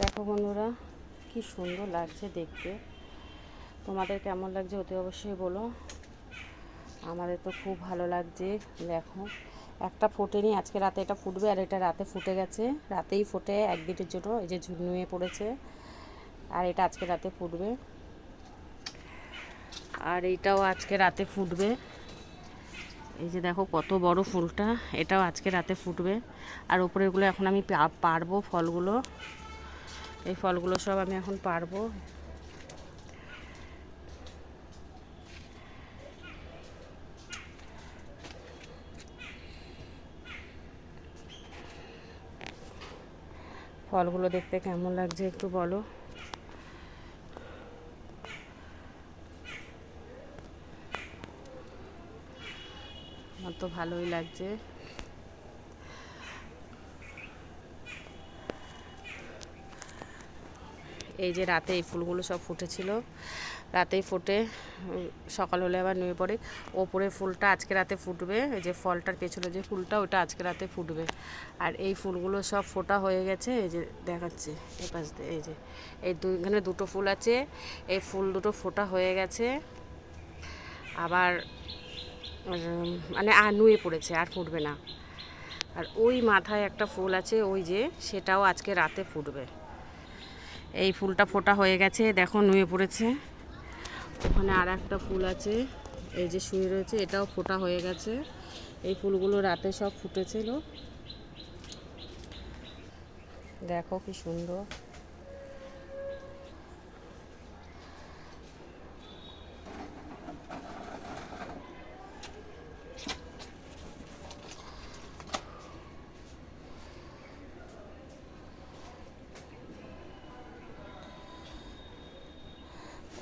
দেখো বন্ধুরা, কি সুন্দর লাগছে দেখতে। তোমাদের কেমন লাগছে অতি অবশ্যই বলো। আমাদের তো খুব ভালো লাগছে। দেখো, একটা ফোটেনি, আজকে রাতে এটা ফুটবে, আর এটা রাতে ফুটে গেছে। রাতেই ফোটে একদিনের জন্য, এই যে ঝুনুয়ে পড়েছে। আর এটা আজকে রাতে ফুটবে, আর এইটাও আজকে রাতে ফুটবে। এই যে দেখো কত বড় ফুলটা, এটাও আজকে রাতে ফুটবে। আর উপরেগুলো এখন আমি পারবো ফলগুলো। এই ফলগুলো সব আমি এখন পারবো। ফলগুলো দেখতে কেমন লাগছে একটু বলো। আমার তো ভালোই লাগছে। এই যে রাতে এই ফুলগুলো সব ফুটেছিল, রাতেই ফুটে সকাল হলে আবার নুয়ে পড়ে। ওপরে ফুলটা আজকে রাতে ফুটবে, এই যে ফলটার পেছনে যে ফুলটা, ওটা আজকে রাতে ফুটবে। আর এই ফুলগুলো সব ফোটা হয়ে গেছে, এই যে দেখাচ্ছে এই পাশ দিয়ে। এই যে এখানে দুটো ফুল আছে, এই ফুল দুটো ফোটা হয়ে গেছে। আবার মানে নুয়ে পড়েছে, আর ফুটবে না। আর ওই মাথায় একটা ফুল আছে, ওই যে সেটাও আজকে রাতে ফুটবে। এই ফুলটা ফোটা হয়ে গেছে, দেখো নুয়ে পড়েছে। ওখানে আর একটা ফুল আছে, এই যে শুয়ে রয়েছে, এটাও ফোটা হয়ে গেছে। এই ফুলগুলো রাতে সব ফুটেছিল। দেখো কি সুন্দর।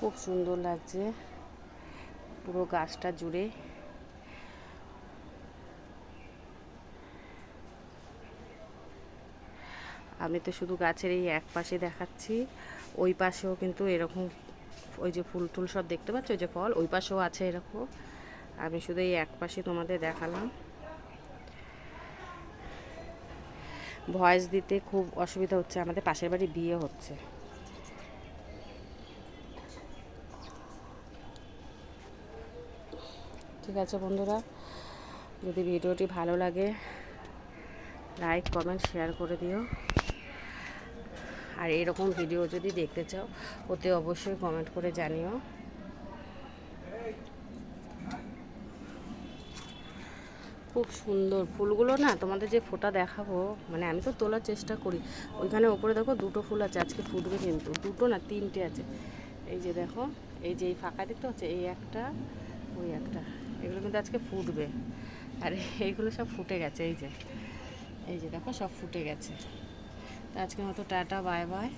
খুব সুন্দর লাগছে পুরো গাছটা জুড়ে। আমি তো শুধু গাছের এই এক পাশে দেখাচ্ছি, ওই পাশেও কিন্তু এরকম ওই যে ফুল টুল সব দেখতে পাচ্ছ, ওই যে ফল, ওই পাশেও আছে এরকম। আমি শুধু এই এক পাশে তোমাদের দেখালাম। ভয়েস দিতে খুব অসুবিধা হচ্ছে, আমাদের পাশের বাড়ি বিয়ে হচ্ছে। ঠিক আছে বন্ধুরা, যদি ভিডিওটি ভালো লাগে লাইক কমেন্ট শেয়ার করে দিও। আর এরকম ভিডিও যদি দেখতে চাও ওতে অবশ্যই কমেন্ট করে জানিও। খুব সুন্দর ফুলগুলো না, তোমাদের যে ফোটা দেখাবো, মানে আমি তো তোলার চেষ্টা করি। ওইখানে ওপরে দেখো দুটো ফুল আছে, আজকে ফুটবে, কিন্তু দুটো না তিনটে আছে। এই যে দেখো, এই যে এই ফাঁকা দেখতে হচ্ছে, এই একটা ওই একটা, এগুলো কিন্তু আজকে ফুটবে। আর এইগুলো সব ফুটে গেছে, এই যে দেখো সব ফুটে গেছে। তো আজকের মতো টাটা, বাই বাই।